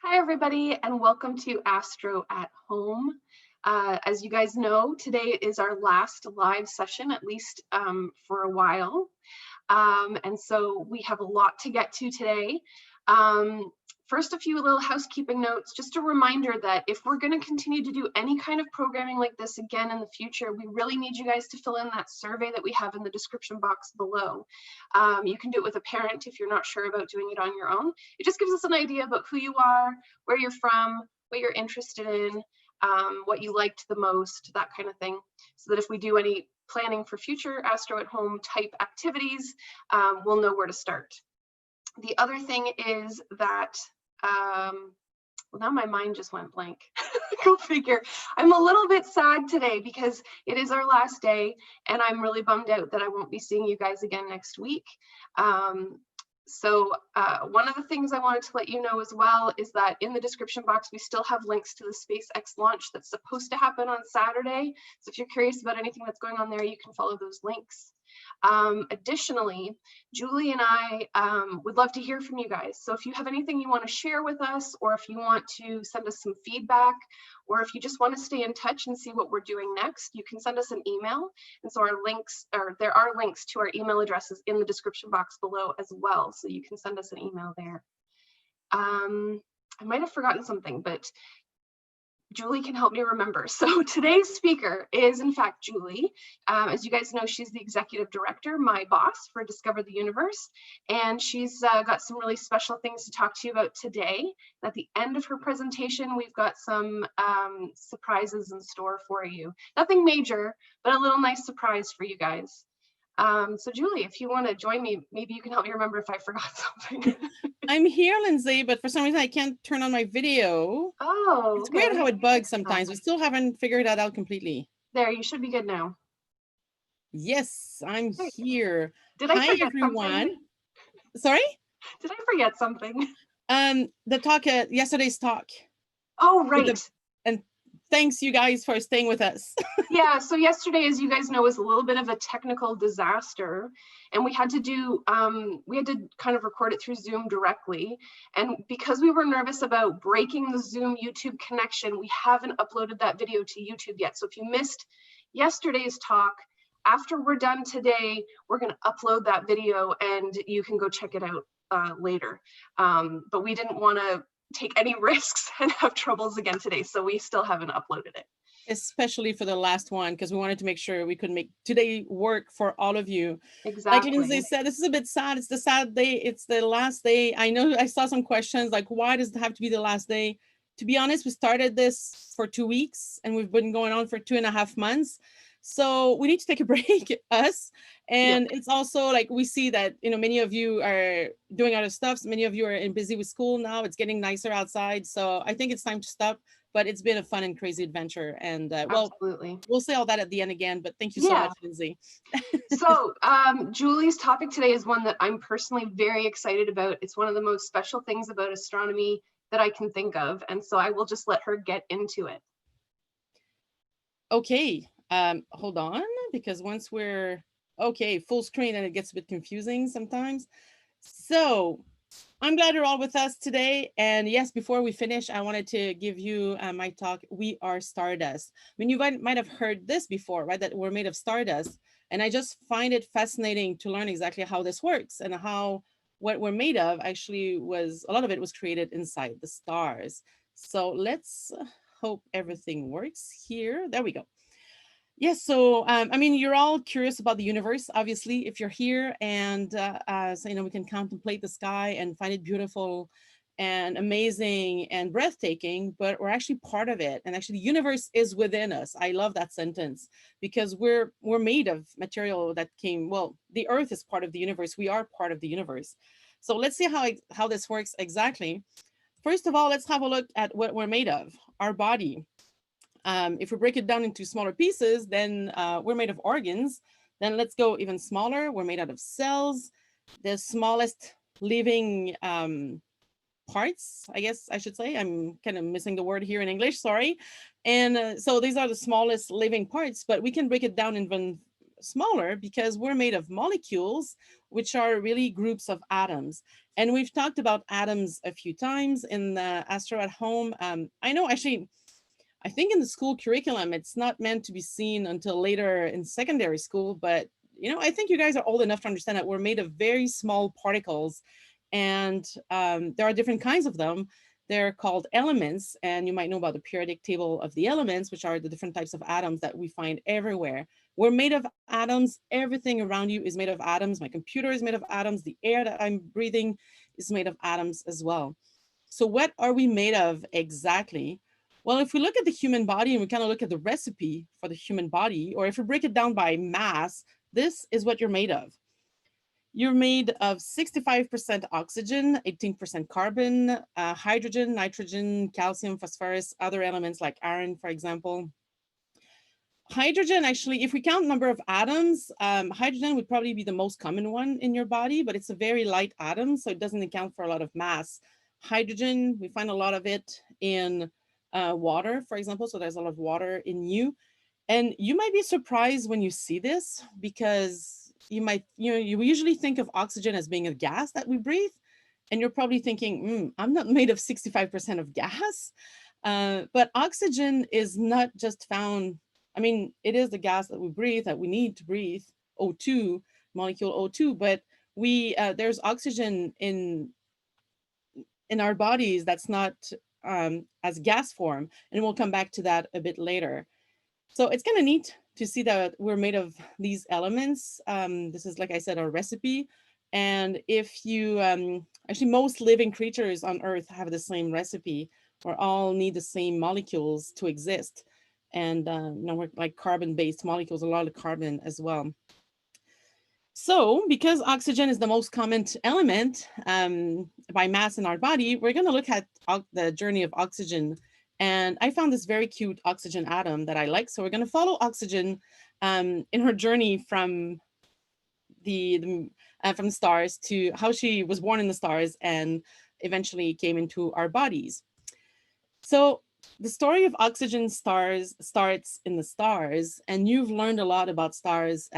Hi, everybody, and welcome to Astro at Home. As you guys know, today is our last live session, at least for a while. And so we have a lot to get to today. First, a few little housekeeping notes. Just a reminder that if we're going to continue to do any kind of programming like this again in the future, we really need you guys to fill in that survey that we have in the description box below. You can do it with a parent if you're not sure about doing it on your own. It just gives us an idea about who you are, where you're from, what you're interested in, what you liked the most, that kind of thing, so that if we do any planning for future Astro at Home type activities, we'll know where to start. The other thing is that, well, now my mind just went blank. Go figure. I'm a little bit sad today because it is our last day and I'm really bummed out that I won't be seeing you guys again next week. So one of the things I wanted to let you know as well is that in the description box, we still have links to the SpaceX launch that's supposed to happen on Saturday. So if you're curious about anything that's going on there, you can follow those links. Additionally, Julie and I would love to hear from you guys. So if you have anything you want to share with us, or if you want to send us some feedback, or if you just want to stay in touch and see what we're doing next, you can send us an email. And so there are links to our email addresses in the description box below as well. So you can send us an email there. I might have forgotten something, but Julie can help me remember. So today's speaker is, in fact, Julie. As you guys know, she's the executive director, my boss for Discover the Universe. And she's got some really special things to talk to you about today. At the end of her presentation, we've got some surprises in store for you. Nothing major, but a little nice surprise for you guys. So Julie, if you want to join me, maybe you can help me remember if I forgot something. I'm here, Lindsay, but for some reason I can't turn on my video. Oh, it's okay. weird how it bugs sometimes. We still haven't figured that out completely. There, you should be good now. Yes, I'm here. Did I forget everyone. Something? Sorry? Did I forget something? The talk, yesterday's talk. Oh, right. And thanks you guys for staying with us. Yeah, so yesterday, as you guys know, was a little bit of a technical disaster, and we had to kind of record it through Zoom directly. And because we were nervous about breaking the Zoom YouTube connection, we haven't uploaded that video to YouTube yet. So if you missed yesterday's talk, after we're done today, we're going to upload that video and you can go check it out later. But we didn't want to take any risks and have troubles again today, so we still haven't uploaded it. Especially for the last one, because we wanted to make sure we could make today work for all of you. Exactly. Like Lindsay said, this is a bit sad. It's the sad day. It's the last day. I know I saw some questions like, why does it have to be the last day? To be honest, we started this for 2 weeks and we've been going on for 2.5 months. So we need to take a break, us. And it's also like we see that, many of you are doing other stuff. Many of you are busy with school now. It's getting nicer outside. So I think it's time to stop. But it's been a fun and crazy adventure. And well, absolutely. We'll say all that at the end again. But thank you so much, Lindsay. So Julie's topic today is one that I'm personally very excited about. It's one of the most special things about astronomy that I can think of. And so I will just let her get into it. Okay. Hold on, because once we're full screen, and it gets a bit confusing sometimes. So I'm glad you're all with us today. And yes, before we finish, I wanted to give you my talk. We are Stardust. I mean, you might have heard this before, right? That we're made of stardust. And I just find it fascinating to learn exactly how this works and how what we're made of actually a lot of it was created inside the stars. So let's hope everything works here. There we go. Yes, so I mean, you're all curious about the universe, obviously, if you're here, and so, we can contemplate the sky and find it beautiful and amazing and breathtaking, but we're actually part of it. And actually, the universe is within us. I love that sentence because we're made of material that came, well, the Earth is part of the universe. We are part of the universe. So let's see how this works exactly. First of all, let's have a look at what we're made of, our body. If we break it down into smaller pieces, then we're made of organs. Then let's go even smaller. We're made out of cells, the smallest living parts, I guess I should say. I'm kind of missing the word here in English, sorry. And so these are the smallest living parts, but we can break it down smaller because we're made of molecules, which are really groups of atoms. And we've talked about atoms a few times in the Astro at Home. I know actually, I think in the school curriculum, it's not meant to be seen until later in secondary school, but I think you guys are old enough to understand that we're made of very small particles, and there are different kinds of them. They're called elements, and you might know about the periodic table of the elements, which are the different types of atoms that we find everywhere. We're made of atoms. Everything around you is made of atoms. My computer is made of atoms. The air that I'm breathing is made of atoms as well. So what are we made of exactly? Well, if we look at the human body and we kind of look at the recipe for the human body, or if we break it down by mass, this is what you're made of. You're made of 65% oxygen, 18% carbon, hydrogen, nitrogen, calcium, phosphorus, other elements like iron, for example. Hydrogen, actually, if we count number of atoms, hydrogen would probably be the most common one in your body, but it's a very light atom, so it doesn't account for a lot of mass. Hydrogen, we find a lot of it in water, for example, so there's a lot of water in you. And you might be surprised when you see this, because you usually think of oxygen as being a gas that we breathe. And you're probably thinking, I'm not made of 65% of gas. But oxygen is not just found, I mean, it is the gas that we breathe, that we need to breathe, O2, molecule O2, but there's oxygen in our bodies that's not as gas form. And we'll come back to that a bit later. So it's kind of neat to see that we're made of these elements. This is, like I said, our recipe. And if you, actually most living creatures on Earth have the same recipe, or all need the same molecules to exist. And we're like carbon-based molecules, a lot of carbon as well. So because oxygen is the most common element by mass in our body, we're going to look at the journey of oxygen. And I found this very cute oxygen atom that I like. So we're going to follow oxygen in her journey from from the stars to how she was born in the stars and eventually came into our bodies. So the story of oxygen starts in the stars, and you've learned a lot about stars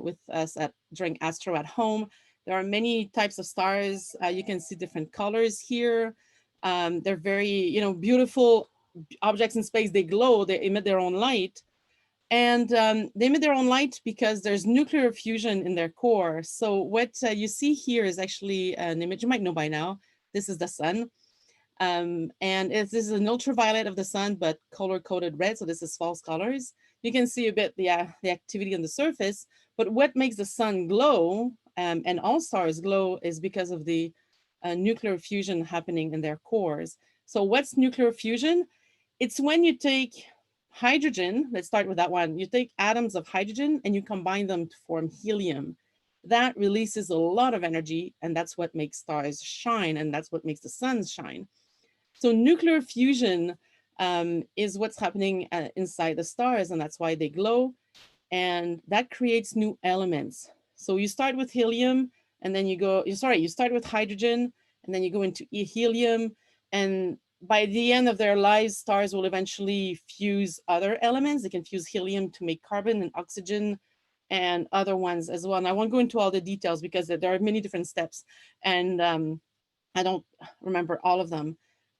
with us during Astro at Home. There are many types of stars. You can see different colors here. They're very, beautiful objects in space. They glow, they emit their own light. And they emit their own light because there's nuclear fusion in their core. So what you see here is actually an image you might know by now. This is the sun. And this is an ultraviolet of the sun, but color-coded red. So this is false colors. You can see a bit the activity on the surface. But what makes the sun glow and all stars glow is because of the nuclear fusion happening in their cores. So what's nuclear fusion? It's when you take hydrogen, let's start with that one. You take atoms of hydrogen and you combine them to form helium. That releases a lot of energy, and that's what makes stars shine, and that's what makes the suns shine. So nuclear fusion is what's happening inside the stars, and that's why they glow, and that creates new elements. So you start with helium, and then you start with hydrogen, and then you go into helium, and by the end of their lives, stars will eventually fuse other elements. They can fuse helium to make carbon and oxygen and other ones as well. And I won't go into all the details because there are many different steps, and I don't remember all of them.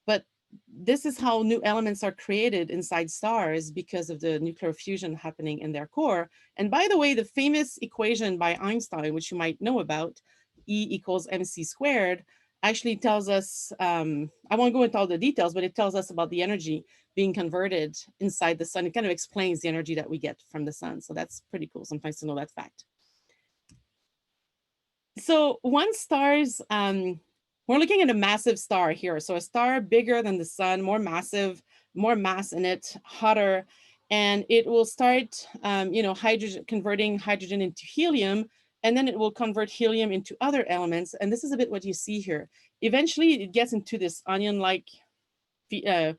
But this is how new elements are created inside stars because of the nuclear fusion happening in their core. And by the way, the famous equation by Einstein, which you might know about, E=mc², actually tells us, I won't go into all the details, but it tells us about the energy being converted inside the sun. It kind of explains the energy that we get from the sun. So that's pretty cool sometimes to know that fact. So once stars, we're looking at a massive star here. So a star bigger than the sun, more massive, more mass in it, hotter, and it will start, converting hydrogen into helium, and then it will convert helium into other elements. And this is a bit what you see here. Eventually, it gets into this onion-like, different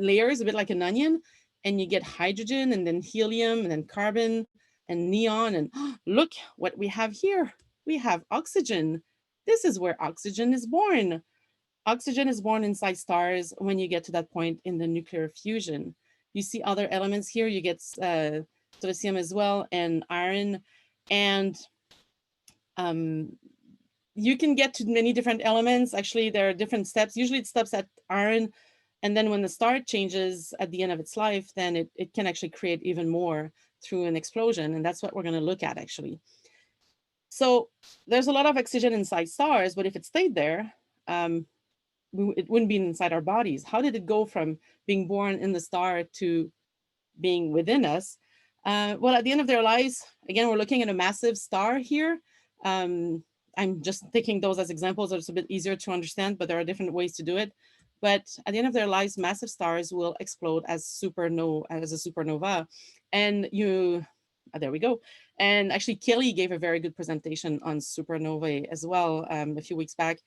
layers, a bit like an onion, and you get hydrogen, and then helium, and then carbon, and neon, and look what we have here. We have oxygen. This is where oxygen is born. Oxygen is born inside stars when you get to that point in the nuclear fusion. You see other elements here. You get potassium as well, and iron. And you can get to many different elements. Actually, there are different steps. Usually it stops at iron. And then when the star changes at the end of its life, then it can actually create even more through an explosion. And that's what we're going to look at, actually. So there's a lot of oxygen inside stars, but if it stayed there, it wouldn't be inside our bodies. How did it go from being born in the star to being within us? Well, at the end of their lives, again, we're looking at a massive star here. I'm just taking those as examples. So it's a bit easier to understand, but there are different ways to do it. But at the end of their lives, massive stars will explode as a supernova. And there we go. And actually, Kelly gave a very good presentation on supernovae as well a few weeks back.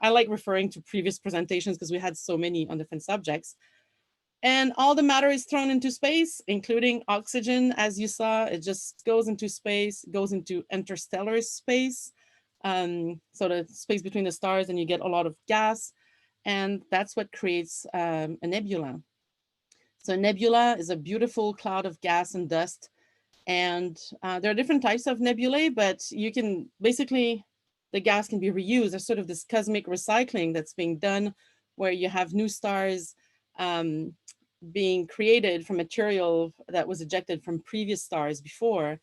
I like referring to previous presentations because we had so many on different subjects. And all the matter is thrown into space, including oxygen, as you saw. It just goes into space, goes into interstellar space. So the space between the stars, and you get a lot of gas. And that's what creates a nebula. So a nebula is a beautiful cloud of gas and dust. And there are different types of nebulae, but you can basically, the gas can be reused. There's sort of this cosmic recycling that's being done where you have new stars being created from material that was ejected from previous stars before.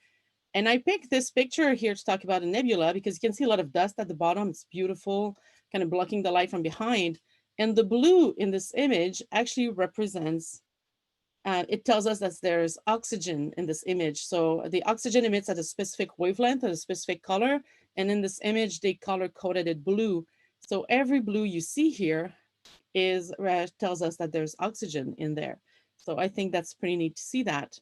And I picked this picture here to talk about a nebula because you can see a lot of dust at the bottom. It's beautiful, kind of blocking the light from behind. And the blue in this image actually represents, it tells us that there's oxygen in this image. So the oxygen emits at a specific wavelength, at a specific color. And in this image, they color coded it blue. So every blue you see here tells us that there's oxygen in there. So I think that's pretty neat to see that.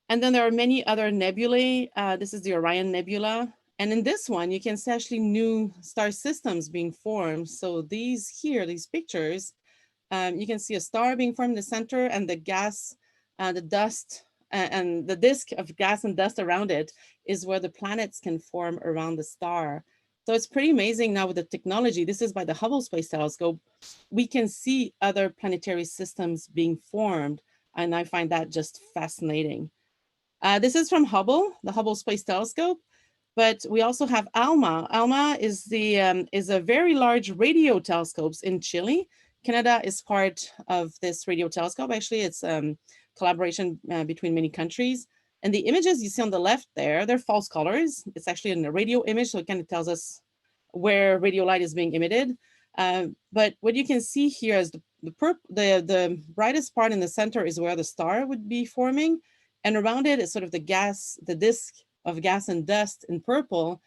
And then there are many other nebulae. This is the Orion Nebula. And in this one, you can see actually new star systems being formed. So these pictures, you can see a star being formed in the center, and the gas, the dust, and the disk of gas and dust around it is where the planets can form around the star. So it's pretty amazing now with the technology. This is by the Hubble Space Telescope. We can see other planetary systems being formed, and I find that just fascinating. This is from Hubble, the Hubble Space Telescope, but we also have ALMA. ALMA is a very large radio telescope in Chile. Canada is part of this radio telescope. Actually, it's collaboration between many countries. And the images you see on the left there, they're false colors. It's actually in a radio image, so it kind of tells us where radio light is being emitted. But what you can see here is the brightest part in the center is where the star would be forming. And around it is sort of the disk of gas and dust in purple.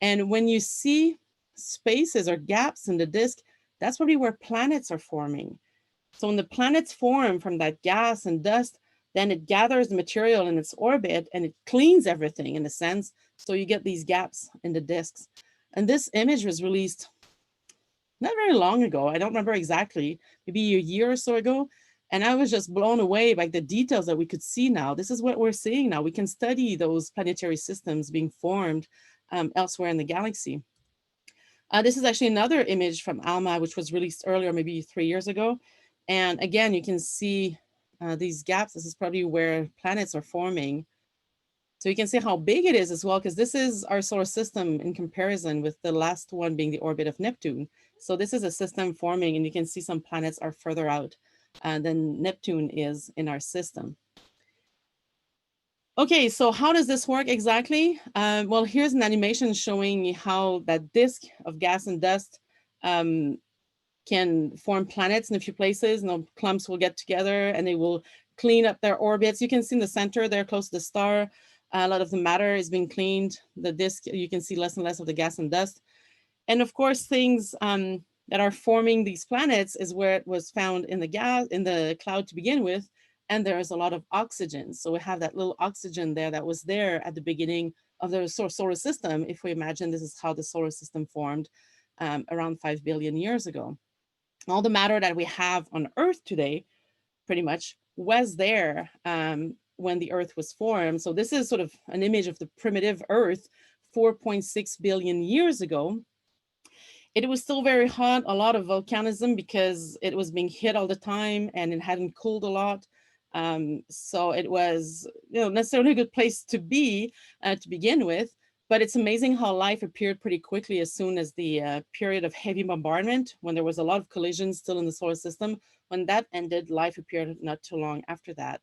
And when you see spaces or gaps in the disk, that's probably where planets are forming. So when the planets form from that gas and dust, then it gathers the material in its orbit and it cleans everything in a sense. So you get these gaps in the disks. And this image was released not very long ago. I don't remember exactly, maybe a year or so ago. And I was just blown away by the details that we could see now. This is what we're seeing now. We can study those planetary systems being formed elsewhere in the galaxy. This is actually another image from ALMA, which was released earlier, maybe 3 years ago. And again, you can see these gaps. This is probably where planets are forming. So you can see how big it is as well, because this is our solar system in comparison with the last one being the orbit of Neptune. So this is a system forming, and you can see some planets are further out than Neptune is in our system. Okay, so how does this work exactly? Well, here's an animation showing how that disk of gas and dust can form planets in a few places. Clumps will get together and they will clean up their orbits. You can see in the center there close to the star, a lot of the matter is being cleaned. The disk, you can see less and less of the gas and dust. And of course, things that are forming these planets is where it was found in the cloud to begin with. And there is a lot of oxygen. So we have that little oxygen there that was there at the beginning of the solar system. If we imagine this is how the solar system formed around 5 billion years ago. All the matter that we have on Earth today, pretty much, was there when the Earth was formed. So this is sort of an image of the primitive Earth 4.6 billion years ago. It was still very hot, a lot of volcanism because it was being hit all the time and it hadn't cooled a lot. So it was, necessarily a good place to be to begin with. But it's amazing how life appeared pretty quickly as soon as the period of heavy bombardment, when there was a lot of collisions still in the solar system. When that ended, life appeared not too long after that.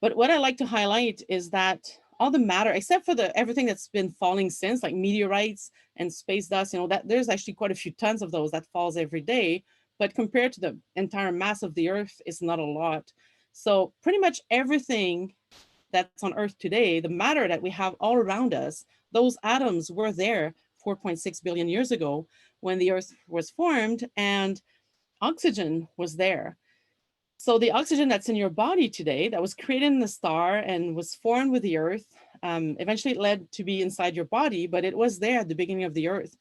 But what I like to highlight is that all the matter, except for everything that's been falling since, like meteorites and space dust, that there's actually quite a few tons of those that falls every day. But compared to the entire mass of the Earth, it's not a lot. So pretty much everything that's on Earth today, the matter that we have all around us, those atoms were there 4.6 billion years ago when the Earth was formed, and oxygen was there. So the oxygen that's in your body today, that was created in the star and was formed with the Earth, eventually it led to be inside your body, but it was there at the beginning of the Earth.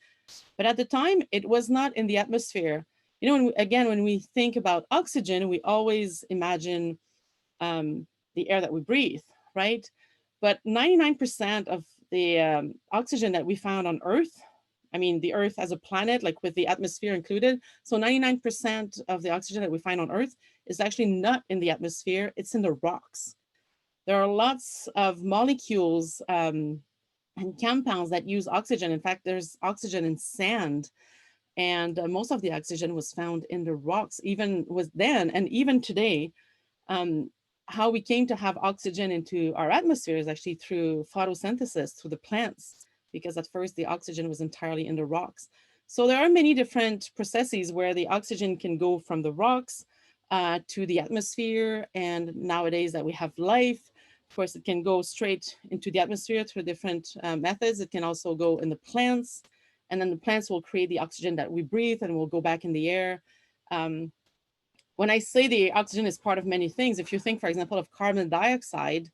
But at the time, it was not in the atmosphere. When we think about oxygen, we always imagine the air that we breathe, right? But 99% of the oxygen that we found on Earth, I mean, the Earth as a planet, like with the atmosphere included, so 99% of the oxygen that we find on Earth is actually not in the atmosphere, it's in the rocks. There are lots of molecules and compounds that use oxygen. In fact, there's oxygen in sand, and most of the oxygen was found in the rocks, even was then and even today. How we came to have oxygen into our atmosphere is actually through photosynthesis, through the plants, because at first the oxygen was entirely in the rocks. So there are many different processes where the oxygen can go from the rocks to the atmosphere. And nowadays that we have life, of course, it can go straight into the atmosphere through different methods. It can also go in the plants, and then the plants will create the oxygen that we breathe and will go back in the air. When I say the oxygen is part of many things, if you think, for example, of carbon dioxide,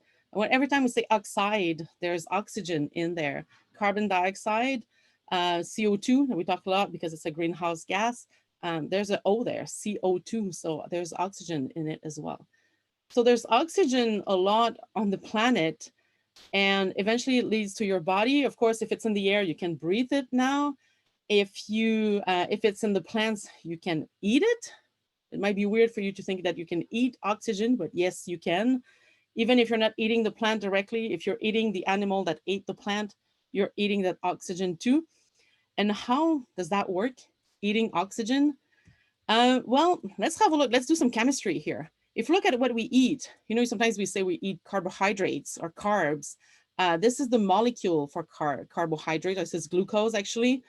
every time we say oxide, there's oxygen in there. Carbon dioxide, CO2, that we talk a lot because it's a greenhouse gas. There's an O there, CO2, so there's oxygen in it as well. So there's oxygen a lot on the planet, and eventually it leads to your body. Of course, if it's in the air, you can breathe it now. If it's in the plants, you can eat it. It might be weird for you to think that you can eat oxygen, but yes, you can. Even if you're not eating the plant directly, if you're eating the animal that ate the plant, you're eating that oxygen too. And how does that work, eating oxygen? Well, let's have a look. Let's do some chemistry here. If you look at what we eat, sometimes we say we eat carbohydrates or carbs. This is the molecule for carbohydrate. This is glucose, actually.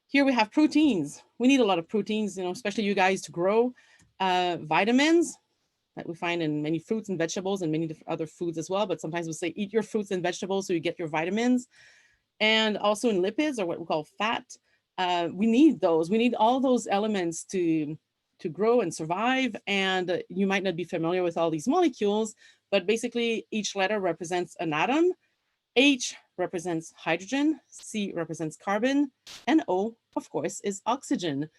Here we have proteins. We need a lot of proteins, especially you guys to grow. Vitamins that we find in many fruits and vegetables and many other foods as well. But sometimes we say eat your fruits and vegetables so you get your vitamins. And also in lipids, or what we call fat. We need those. We need all those elements to grow and survive. And you might not be familiar with all these molecules, but basically each letter represents an atom. H represents hydrogen, C represents carbon, and O, of course, is oxygen.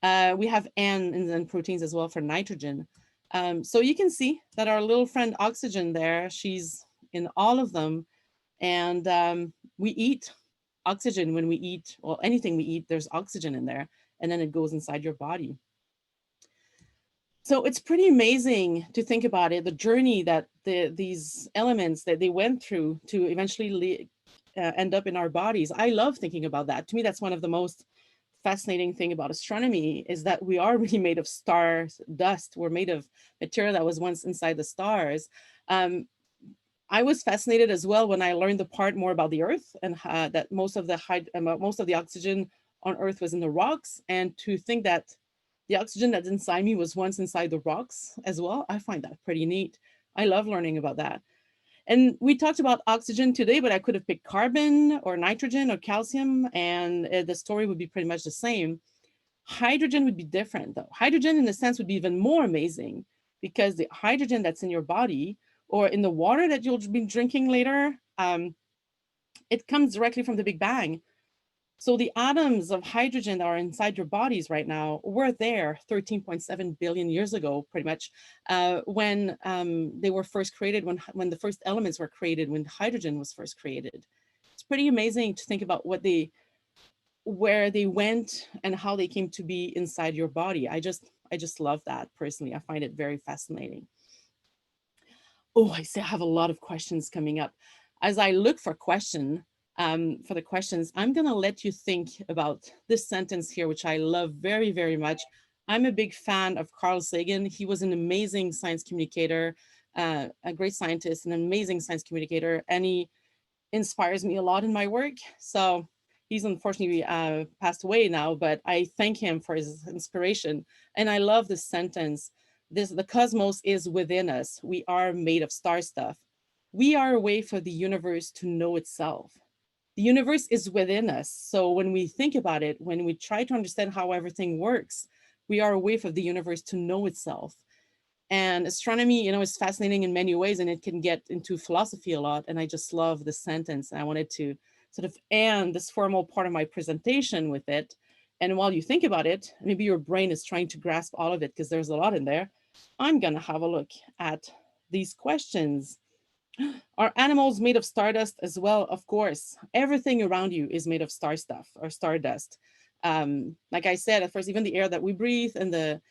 We have N in proteins as well for nitrogen. So you can see that our little friend oxygen there, she's in all of them. And we eat oxygen when we eat, well, anything we eat, there's oxygen in there, and then it goes inside your body. So it's pretty amazing to think about it, the journey that these elements that they went through to eventually end up in our bodies. I love thinking about that. To me, that's one of the most fascinating thing about astronomy, is that we are really made of star dust. We're made of material that was once inside the stars. I was fascinated as well when I learned the part more about the Earth, and that most of the oxygen on Earth was in the rocks, and to think that the oxygen that's inside me was once inside the rocks as well. I find that pretty neat. I love learning about that. And we talked about oxygen today, but I could have picked carbon or nitrogen or calcium, and the story would be pretty much the same. Hydrogen would be different though. Hydrogen in a sense would be even more amazing, because the hydrogen that's in your body or in the water that you'll be drinking later, it comes directly from the Big Bang. So the atoms of hydrogen that are inside your bodies right now were there 13.7 billion years ago, pretty much, when they were first created, when the first elements were created, when hydrogen was first created. It's pretty amazing to think about where they went and how they came to be inside your body. I just love that personally. I find it very fascinating. Oh, I say I have a lot of questions coming up. As I look for the questions, I'm gonna let you think about this sentence here, which I love very, very much. I'm a big fan of Carl Sagan. He was an amazing science communicator, a great scientist, an amazing science communicator, and he inspires me a lot in my work. So he's unfortunately passed away now, but I thank him for his inspiration. And I love this sentence. The cosmos is within us. We are made of star stuff. We are a way for the universe to know itself. The universe is within us. So when we think about it, when we try to understand how everything works, we are a way for the universe to know itself. And astronomy, is fascinating in many ways, and it can get into philosophy a lot. And I just love the sentence. And I wanted to sort of end this formal part of my presentation with it. And while you think about it, maybe your brain is trying to grasp all of it because there's a lot in there. I'm going to have a look at these questions. Are animals made of stardust as well? Of course, everything around you is made of star stuff or stardust. Like I said, at first, even the air that we breathe and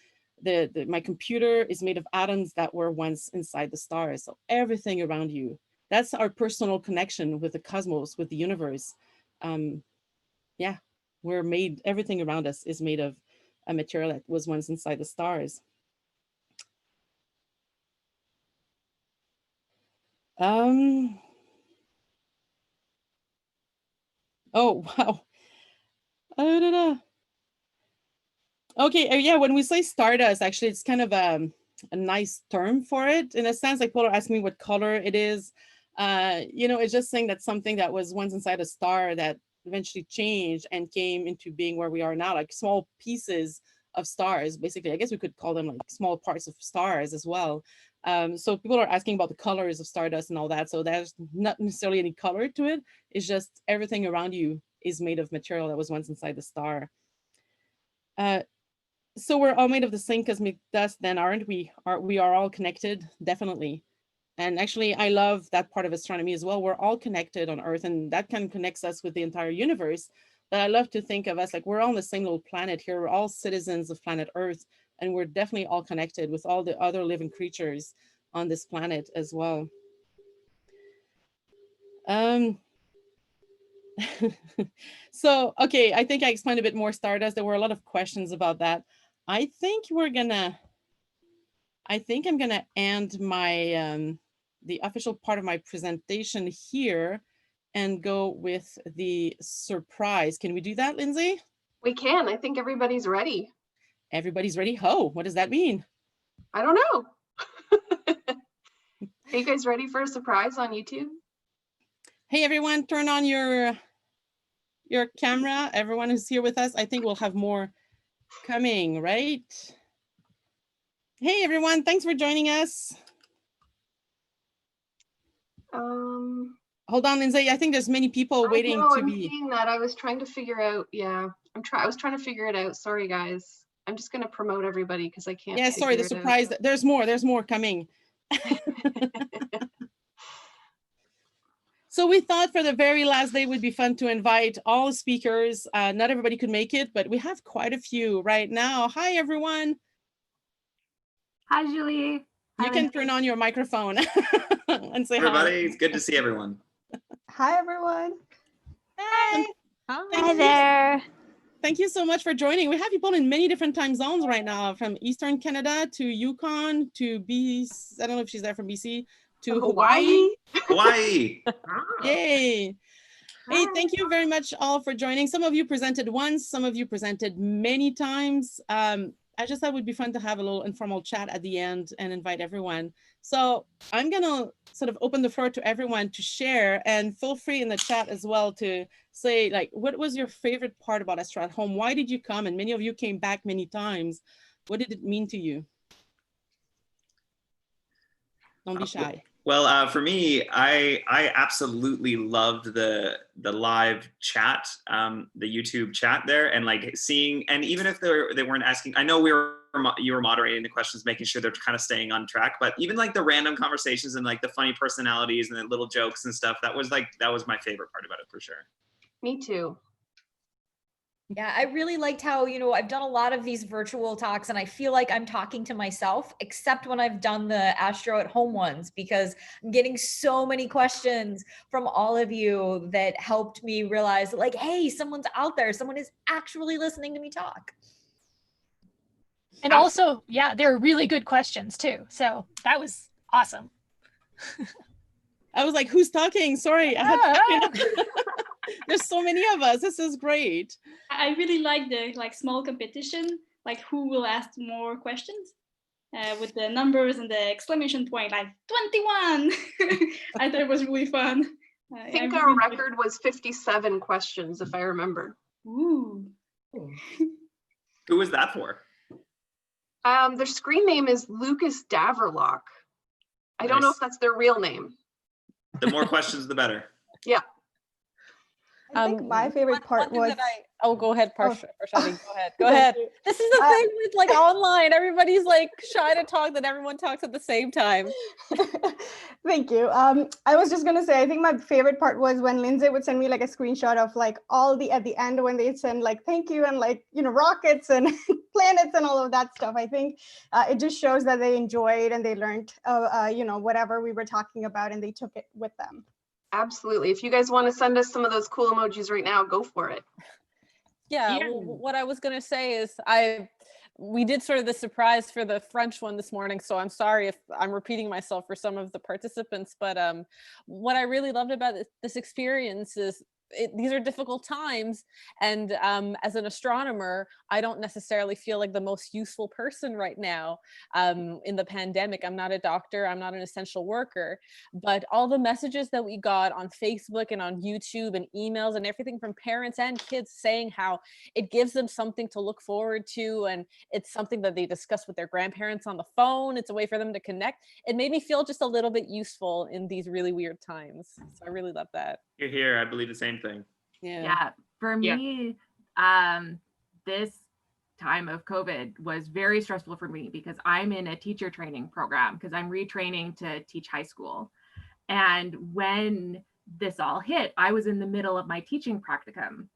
my computer is made of atoms that were once inside the stars. So everything around you, that's our personal connection with the cosmos, with the universe. Yeah, everything around us is made of a material that was once inside the stars. Oh, wow. Okay, yeah, when we say stardust, actually, it's kind of a nice term for it. In a sense, like people are asking me what color it is. It's just saying that something that was once inside a star that eventually changed and came into being where we are now, like small pieces of stars, basically. I guess we could call them like small parts of stars as well. So people are asking about the colors of stardust and all that. So there's not necessarily any color to it. It's just everything around you is made of material that was once inside the star. So we're all made of the same cosmic dust then, aren't we? We are all connected, definitely. And actually, I love that part of astronomy as well. We're all connected on Earth, and that kind of connects us with the entire universe. But I love to think of us like we're all on the same little planet here. We're all citizens of planet Earth, and we're definitely all connected with all the other living creatures on this planet as well. So, okay, I think I explained a bit more Stardust. There were a lot of questions about that. I think I'm gonna end my the official part of my presentation here and go with the surprise. Can we do that, Lindsay? We can. I think everybody's ready. Everybody's ready. Ho, what does that mean? I don't know. Are you guys ready for a surprise on YouTube? Hey, everyone, turn on your camera. Everyone who's here with us, I think we'll have more coming, right? Hey, everyone, thanks for joining us. Hold on, Lindsay. I think there's many people waiting to I'm be. seeing that. I was trying to figure out. Yeah, I was trying to figure it out. Sorry, guys. I'm just going to promote everybody because I can't. Yeah, sorry, the surprise. There's more coming. So we thought for the very last day, it would be fun to invite all the speakers. Not everybody could make it, but we have quite a few right now. Hi, everyone. Hi, Julie. You can turn on your microphone and say hi. Everybody, it's good to see everyone. Hi, everyone. Hi. Hi there. Thank you so much for joining. We have people in many different time zones right now, from Eastern Canada to Yukon to BC. I don't know if she's there from BC to Hawaii. Hawaii. Yay. Hey, thank you very much all for joining. Some of you presented once, some of you presented many times. I just thought it would be fun to have a little informal chat at the end and invite everyone. So I'm gonna sort of open the floor to everyone to share, and feel free in the chat as well to say, like, what was your favorite part about Astro at Home? Why did you come? And many of you came back many times. What did it mean to you? Don't be shy. Well, for me, I absolutely loved the live chat, the YouTube chat there, and like seeing, and even if they weren't asking, I know you were moderating the questions, making sure they're kind of staying on track, but even like the random conversations and like the funny personalities and the little jokes and stuff, that was my favorite part about it for sure. Me too. Yeah, I really liked how, I've done a lot of these virtual talks and I feel like I'm talking to myself, except when I've done the Astro at Home ones, because I'm getting so many questions from all of you that helped me realize like, hey, someone's out there. Someone is actually listening to me talk. And also, yeah, they're really good questions too. So that was awesome. I was like, who's talking? Sorry. There's so many of us. This is great. I really like the small competition, like who will ask more questions with the numbers and the exclamation point, like 21. I thought it was really fun. I think our record was 57 questions, if I remember. Ooh. Who was that for? Their screen name is Lucas Daverlock. I don't know if that's their real name. The more questions, the better. Yeah. I think my favorite part was. Oh, go ahead, Parshadi. Go ahead. This is the thing with like online. Everybody's like shy to talk, that everyone talks at the same time. Thank you. I was just gonna say, I think my favorite part was when Lindsay would send me like a screenshot of like at the end when they send like thank you and like rockets and planets and all of that stuff. I think it just shows that they enjoyed and they learned whatever we were talking about and they took it with them. Absolutely. If you guys want to send us some of those cool emojis right now, go for it. Yeah, well, what I was going to say is we did sort of the surprise for the French one this morning, so I'm sorry if I'm repeating myself for some of the participants, but what I really loved about this experience is these are difficult times, and as an astronomer, I don't necessarily feel like the most useful person right now in the pandemic. I'm not a doctor, I'm not an essential worker, but all the messages that we got on Facebook and on YouTube and emails and everything from parents and kids saying how it gives them something to look forward to, and it's something that they discuss with their grandparents on the phone. It's a way for them to connect. It made me feel just a little bit useful in these really weird times. So I really love that. You're here. I believe the same thing. Yeah. For me, this time of COVID was very stressful for me because I'm in a teacher training program because I'm retraining to teach high school. And when this all hit, I was in the middle of my teaching practicum.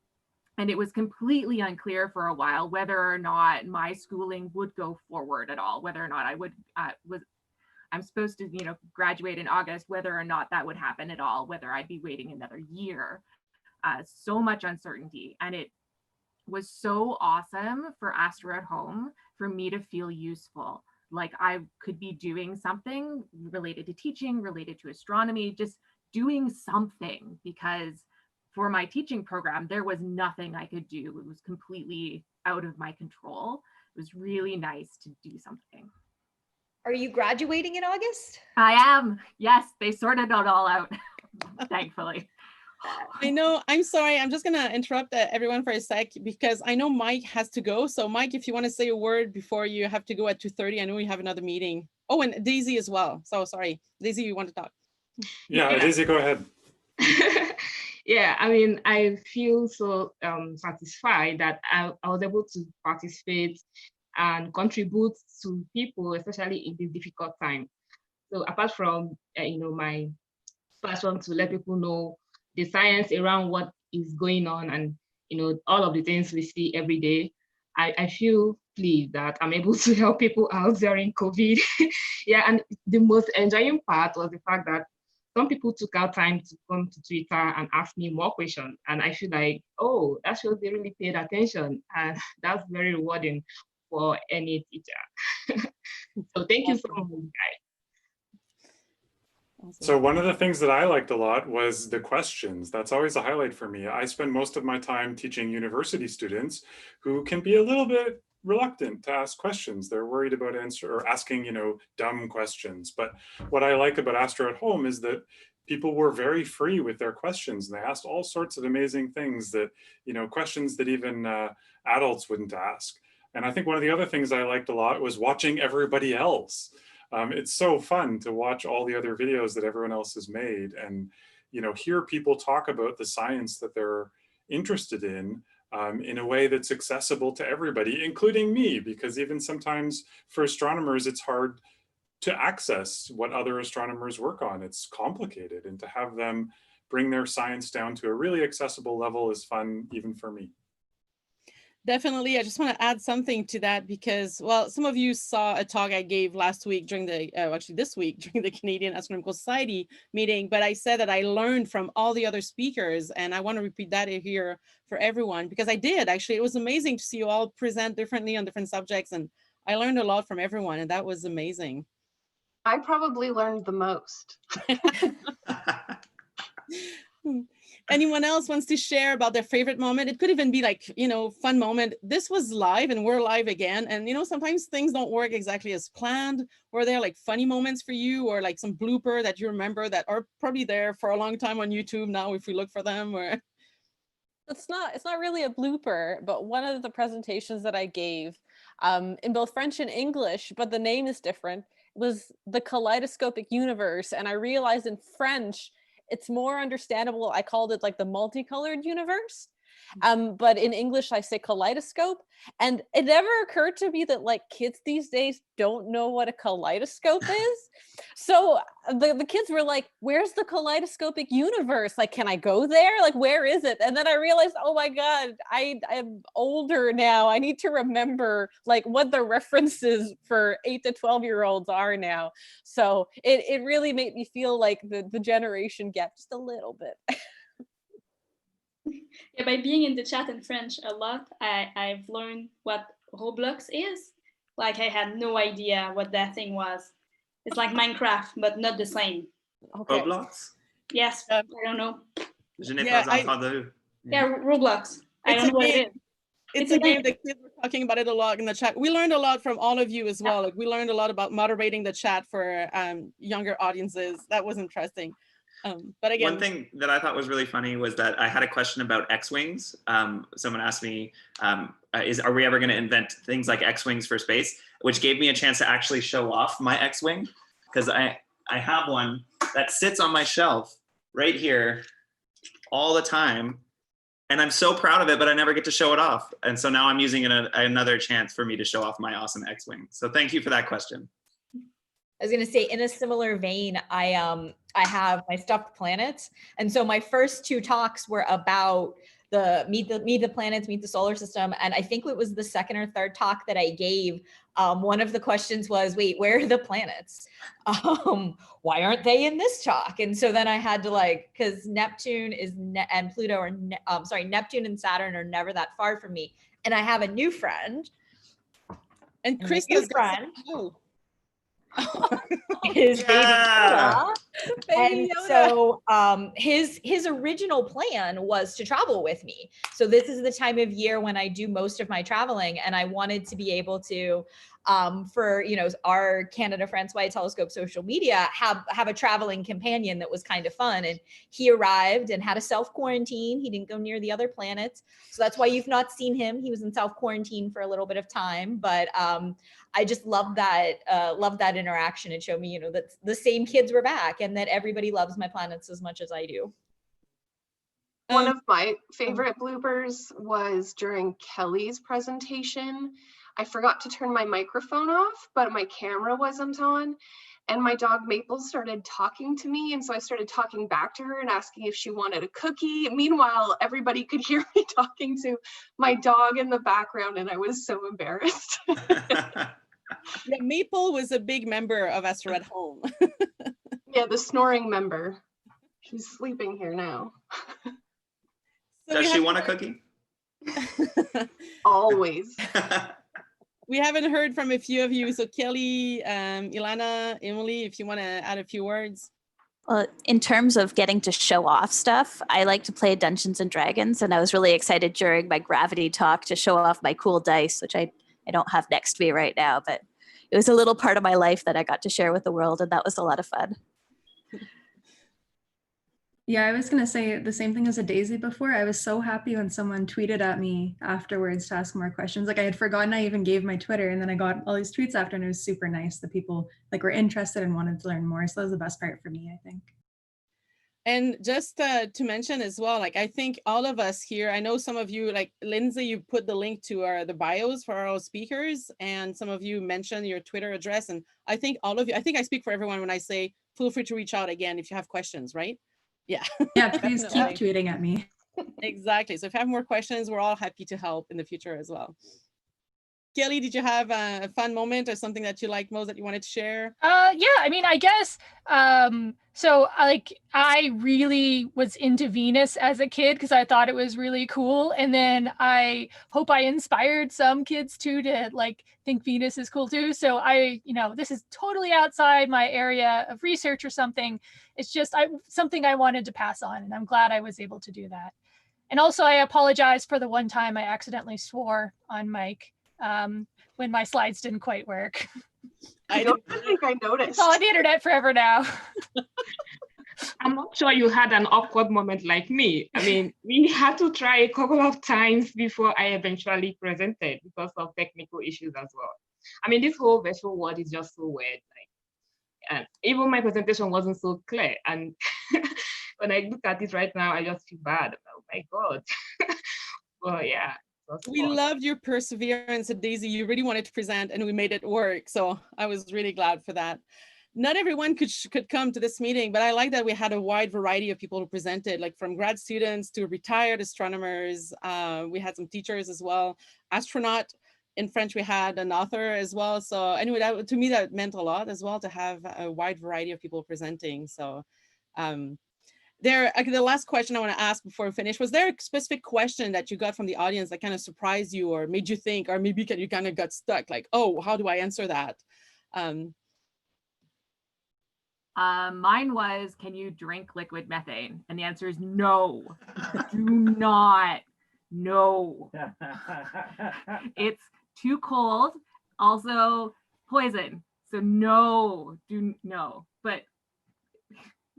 And it was completely unclear for a while whether or not my schooling would go forward at all, whether or not I would, I'm supposed to, graduate in August, whether or not that would happen at all, whether I'd be waiting another year. So much uncertainty. And it was so awesome for Astro at Home for me to feel useful. Like I could be doing something related to teaching, related to astronomy, just doing something, because for my teaching program, there was nothing I could do. It was completely out of my control. It was really nice to do something. Are you graduating in August? I am. Yes, they sorted it all out, thankfully. I know. I'm sorry. I'm just going to interrupt everyone for a sec because I know Mike has to go. So Mike, if you want to say a word before you have to go at 2:30, I know you have another meeting. Oh, and Daisy as well. So sorry. Daisy, you want to talk? Yeah, Daisy, go ahead. Yeah, I mean, I feel so satisfied that I was able to participate and contribute to people, especially in this difficult time. So apart from, my passion to let people know the science around what is going on and, all of the things we see every day, I feel pleased that I'm able to help people out during COVID. Yeah, and the most enjoying part was the fact that some people took out time to come to Twitter and ask me more questions. And I feel like, oh, that shows they really paid attention. And that's very rewarding for any teacher. So thank you so much, guys. So one of the things that I liked a lot was the questions. That's always a highlight for me. I spend most of my time teaching university students who can be a little bit reluctant to ask questions. They're worried about asking, dumb questions. But what I like about Astro at Home is that people were very free with their questions. They asked all sorts of amazing things that, questions that even adults wouldn't ask. And I think one of the other things I liked a lot was watching everybody else. It's so fun to watch all the other videos that everyone else has made and, hear people talk about the science that they're interested in a way that's accessible to everybody, including me, because even sometimes for astronomers, it's hard to access what other astronomers work on. It's complicated, and to have them bring their science down to a really accessible level is fun, even for me. Definitely. I just want to add something to that because, well, some of you saw a talk I gave last week during the, actually this week during the Canadian Astronomical Society meeting, but I said that I learned from all the other speakers, and I want to repeat that here for everyone because I did actually. It was amazing to see you all present differently on different subjects, and I learned a lot from everyone, and that was amazing. I probably learned the most. Anyone else wants to share about their favorite moment? It could even be like, you know, fun moment. This was live and we're live again. And, you know, sometimes things don't work exactly as planned. Were there like funny moments for you or like some blooper that you remember that are probably there for a long time on YouTube now if we look for them? Or it's not really a blooper, but one of the presentations that I gave in both French and English, but the name is different, was the kaleidoscopic universe. And I realized in French, it's more understandable. I called it like the multicolored universe. But in English, I say kaleidoscope. And it never occurred to me that like kids these days don't know what a kaleidoscope is. So the kids were like, where's the kaleidoscopic universe? Like, can I go there? Like, where is it? And then I realized, oh my God, I'm older now. I need to remember like what the references for 8 to 12-year-olds are now. So it really made me feel like the generation gap just a little bit. Yeah, by being in the chat in French a lot, I've learned what Roblox is. Like, I had no idea what that thing was. It's like Minecraft, but not the same. Okay. Roblox? Yes, I don't know. Je n'ai pas entendu. Yeah, Roblox. I don't know what it is. It's a game. The kids were talking about it a lot in the chat. We learned a lot from all of you as well. Like, we learned a lot about moderating the chat for younger audiences. That was interesting. But again, one thing that I thought was really funny was that I had a question about X-Wings. Someone asked me, are we ever going to invent things like X-Wings for space? Which gave me a chance to actually show off my X-Wing, because I have one that sits on my shelf right here all the time. And I'm so proud of it, but I never get to show it off. And so now I'm using another chance for me to show off my awesome X-Wing. So thank you for that question. I was gonna say, in a similar vein, I have my stuffed planets, and so my first 2 talks were about the meet the planets, meet the solar system, and I think it was the second or third talk that I gave. One of the questions was, "Wait, where are the planets? Why aren't they in this talk?" And so then I had to because Neptune and Pluto are Neptune and Saturn are never that far from me, and I have a new friend, and Krista's friend. His baby Yoda. And so his original plan was to travel with me. So this is the time of year when I do most of my traveling, and I wanted to be able to for our Canada France Wide Telescope social media have a traveling companion that was kind of fun. And he arrived and had a self-quarantine. He didn't go near the other planets, so that's why you've not seen him. He was in self-quarantine for a little bit of time, but I just love that interaction. It showed me that the same kids were back and that everybody loves my planets as much as I do. One of my favorite bloopers was during Kelly's presentation. I forgot to turn my microphone off, but my camera wasn't on. And my dog Maple started talking to me. And so I started talking back to her and asking if she wanted a cookie. Meanwhile, everybody could hear me talking to my dog in the background, and I was so embarrassed. Yeah, Maple was a big member of Astro at Home. Yeah, the snoring member. She's sleeping here now. So does she want a cookie? Always. We haven't heard from a few of you. So Kelly, Ilana, Emily, if you want to add a few words. Well, in terms of getting to show off stuff, I like to play Dungeons and Dragons, and I was really excited during my gravity talk to show off my cool dice, which I don't have next to me right now, but it was a little part of my life that I got to share with the world, and that was a lot of fun. Yeah, I was going to say the same thing as a Daisy before. I was so happy when someone tweeted at me afterwards to ask more questions. Like, I had forgotten I even gave my Twitter, and then I got all these tweets after, and it was super nice that people were interested and wanted to learn more. So that was the best part for me, I think. And just to mention as well, I think all of us here, I know some of you, like Lindsay, you put the link to the bios for our speakers, and some of you mentioned your Twitter address. And I think all of you, I think I speak for everyone when I say, feel free to reach out again if you have questions, right? Yeah. Yeah, please keep tweeting at me. Exactly. So if you have more questions, we're all happy to help in the future as well. Kelly, did you have a fun moment or something that you liked most that you wanted to share? Yeah, I mean, I guess so I really was into Venus as a kid because I thought it was really cool. And then I hope I inspired some kids too to like think Venus is cool too. So this is totally outside my area of research or something. It's just something I wanted to pass on, and I'm glad I was able to do that. And also I apologize for the one time I accidentally swore on mic when my slides didn't quite work. I don't think I noticed. It's all on the internet forever now. I'm not sure you had an awkward moment like me. I mean, we had to try a couple of times before I eventually presented because of technical issues as well. I mean, this whole virtual world is just so weird. And even my presentation wasn't so clear. And when I look at it right now, I just feel bad. Oh my God. Well, yeah. We loved your perseverance, Daisy. You really wanted to present and we made it work. So I was really glad for that. Not everyone could come to this meeting, but I like that we had a wide variety of people who presented, like from grad students to retired astronomers. We had some teachers as well. Astronaut in French, we had an author as well. So anyway, to me, that meant a lot as well to have a wide variety of people presenting. So the last question I want to ask before we finish, was there a specific question that you got from the audience that kind of surprised you or made you think, or maybe you kind of got stuck, like, oh, how do I answer that? Mine was, can you drink liquid methane? And the answer is no. Do not. No. It's too cold. Also poison. So no, no. But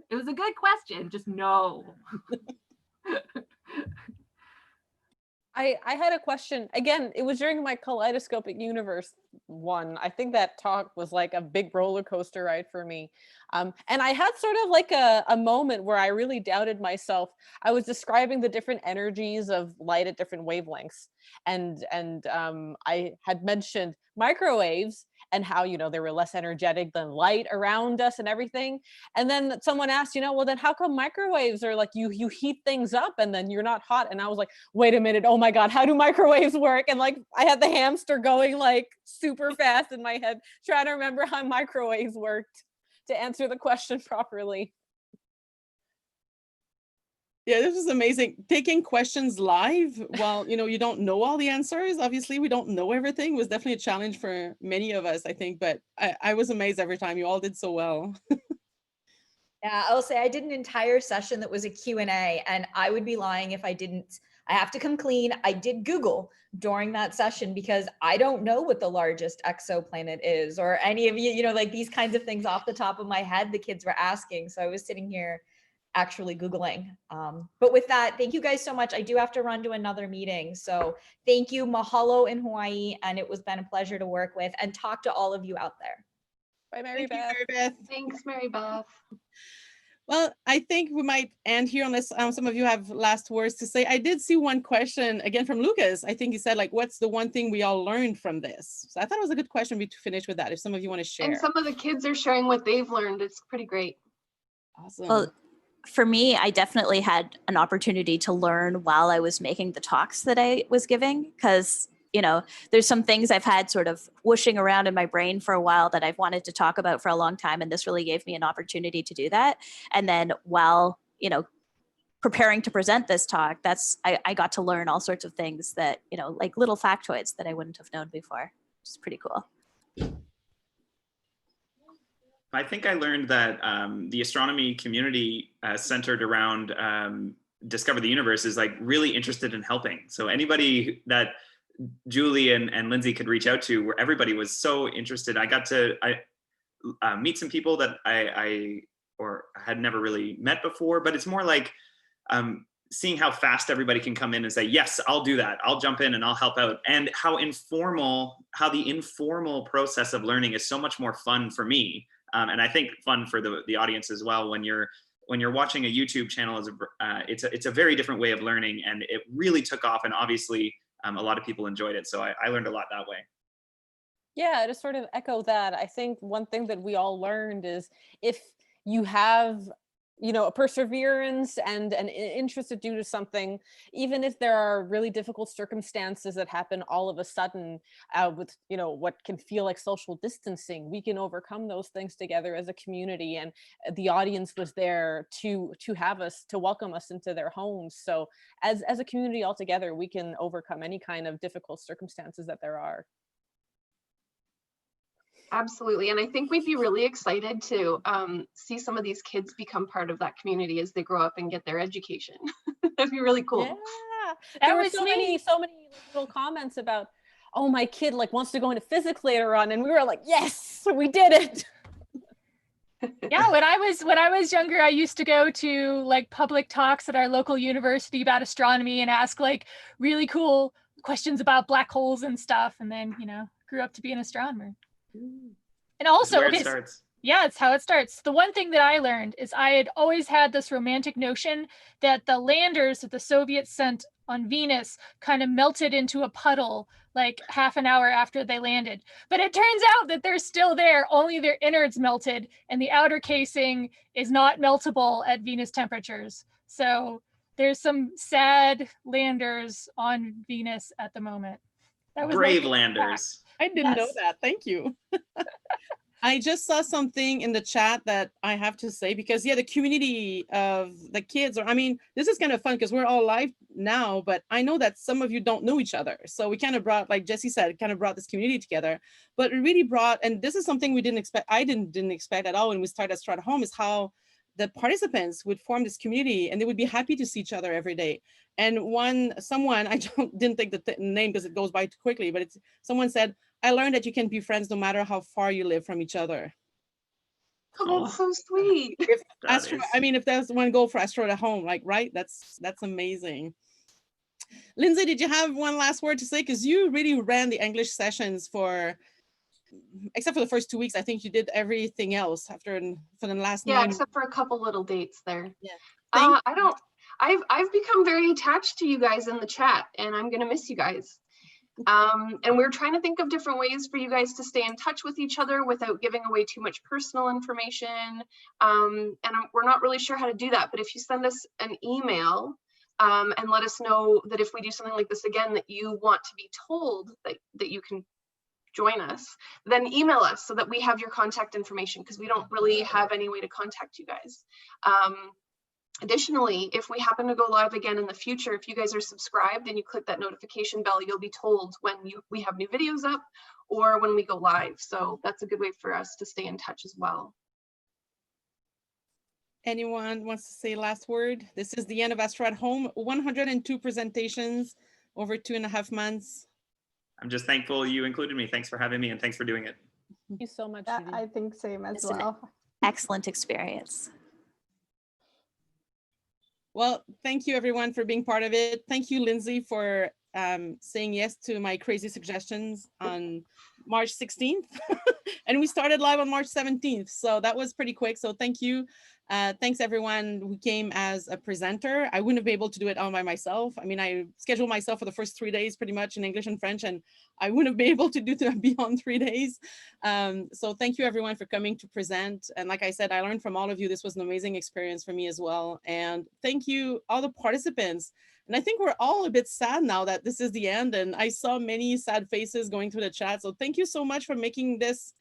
it was a good question, just no. I had a question. Again, it was during my Kaleidoscopic Universe one. I think that talk was like a big roller coaster ride for me. And I had sort of like a moment where I really doubted myself. I was describing the different energies of light at different wavelengths. And I had mentioned microwaves and how, they were less energetic than light around us and everything. And then someone asked, well, then how come microwaves are like, you heat things up and then you're not hot? And I was like, wait a minute, oh my God, how do microwaves work? And like, I had the hamster going like super fast in my head, trying to remember how microwaves worked to answer the question properly. Yeah, this was amazing. Taking questions live while, you don't know all the answers. Obviously, we don't know everything. It was definitely a challenge for many of us, I think, but I was amazed every time. You all did so well. Yeah, I'll say I did an entire session that was a Q&A, and I would be lying if I didn't. I have to come clean. I did Google during that session because I don't know what the largest exoplanet is or any of you, like these kinds of things off the top of my head, the kids were asking. So I was sitting here actually Googling. But with that, thank you guys so much. I do have to run to another meeting. So thank you, mahalo in Hawaii. And it was been a pleasure to work with and talk to all of you out there. Bye, Mary Beth. Thanks, Mary Beth. Well, I think we might end here unless some of you have last words to say. I did see one question again from Lucas. I think he said, like, what's the one thing we all learned from this? So I thought it was a good question to finish with that, if some of you want to share. And some of the kids are sharing what they've learned. It's pretty great. Awesome. Well, for me, I definitely had an opportunity to learn while I was making the talks that I was giving, because there's some things I've had sort of whooshing around in my brain for a while that I've wanted to talk about for a long time. And this really gave me an opportunity to do that. And then while, preparing to present this talk, I got to learn all sorts of things that, like little factoids that I wouldn't have known before, which is pretty cool. I think I learned that the astronomy community centered around Discover the Universe is like really interested in helping. So anybody that Julie and Lindsay could reach out to, where everybody was so interested. I got to meet some people that I had never really met before, but it's more like seeing how fast everybody can come in and say, yes, I'll do that. I'll jump in and I'll help out. And how the informal process of learning is so much more fun for me. And I think fun for the audience as well. When you're watching a YouTube channel, it's a very different way of learning, and it really took off. And obviously, a lot of people enjoyed it. So I learned a lot that way. Yeah, to sort of echo that, I think one thing that we all learned is if you have you know, a perseverance and an interest to do something, even if there are really difficult circumstances that happen all of a sudden with, you know, what can feel like social distancing, we can overcome those things together as a community. And the audience was there to have us, to welcome us into their homes. So as a community altogether, we can overcome any kind of difficult circumstances that there are. Absolutely. And I think we'd be really excited to see some of these kids become part of that community as they grow up and get their education. That'd be really cool. Yeah, there were so many little comments about, oh, my kid like wants to go into physics later on. And we were like, yes, we did it. Yeah, when I was younger, I used to go to like public talks at our local university about astronomy and ask like really cool questions about black holes and stuff. And then, you know, grew up to be an astronomer. And also, it starts. Yeah, it's how it starts. The one thing that I learned is I had always had this romantic notion that the landers that the Soviets sent on Venus kind of melted into a puddle like half an hour after they landed. But it turns out that they're still there, only their innards melted, and the outer casing is not meltable at Venus temperatures. So there's some sad landers on Venus at the moment. That was brave landers. I didn't know that. Thank you. I just saw something in the chat that I have to say, because the community of the kids, I mean, this is kind of fun because we're all live now, but I know that some of you don't know each other. So we kind of brought, like Jesse said, kind of brought this community together, but it really brought, and this is something we didn't expect, I didn't expect at all when we started Astro at Home, is how the participants would form this community and they would be happy to see each other every day. And someone, I didn't take the name because it goes by too quickly, but someone said, I learned that you can be friends no matter how far you live from each other. Oh, that's so sweet. If there's one goal for Astro at Home, like, right? That's amazing. Lindsay, did you have one last word to say? Because you really ran the English sessions except for the first 2 weeks. I think you did everything else for the last 9 months. Except for a couple little dates there. Yeah. I've become very attached to you guys in the chat, and I'm gonna miss you guys. And we're trying to think of different ways for you guys to stay in touch with each other without giving away too much personal information. We're not really sure how to do that, but if you send us an email and let us know that if we do something like this again, that you want to be told that you can join us, then email us so that we have your contact information, because we don't really have any way to contact you guys. Additionally, if we happen to go live again in the future, if you guys are subscribed and you click that notification bell, you'll be told when we have new videos up or when we go live. So that's a good way for us to stay in touch as well. Anyone wants to say last word? This is the end of Astro at Home, 102 presentations over 2.5 months. I'm just thankful you included me. Thanks for having me, and thanks for doing it. Thank you so much. Yeah, I think same as well. Excellent experience. Well, thank you everyone for being part of it. Thank you, Lindsay, for saying yes to my crazy suggestions on March 16th. And we started live on March 17th. So that was pretty quick. So thank you. Thanks everyone who came as a presenter. I wouldn't have been able to do it all by myself. I mean, I scheduled myself for the first 3 days pretty much in English and French, and I wouldn't have been able to do that beyond 3 days. So thank you everyone for coming to present. And like I said, I learned from all of you. This was an amazing experience for me as well. And thank you all the participants. And I think we're all a bit sad now that this is the end, and I saw many sad faces going through the chat. So thank you so much for making this.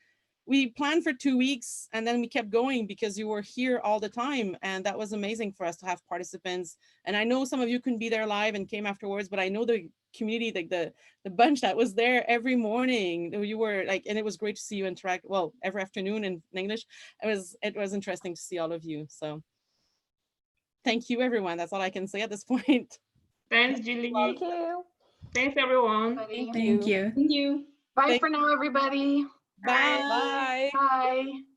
We planned for 2 weeks and then we kept going because you were here all the time. And that was amazing for us to have participants. And I know some of you couldn't be there live and came afterwards, but I know the community, like the bunch that was there every morning, you were like, and it was great to see you interact, well, every afternoon in English. It was interesting to see all of you. So thank you, everyone. That's all I can say at this point. Thanks, Julie. Thank you. Thanks, everyone. Thank you. Thank you. Bye for now, everybody. Bye. Bye. Bye.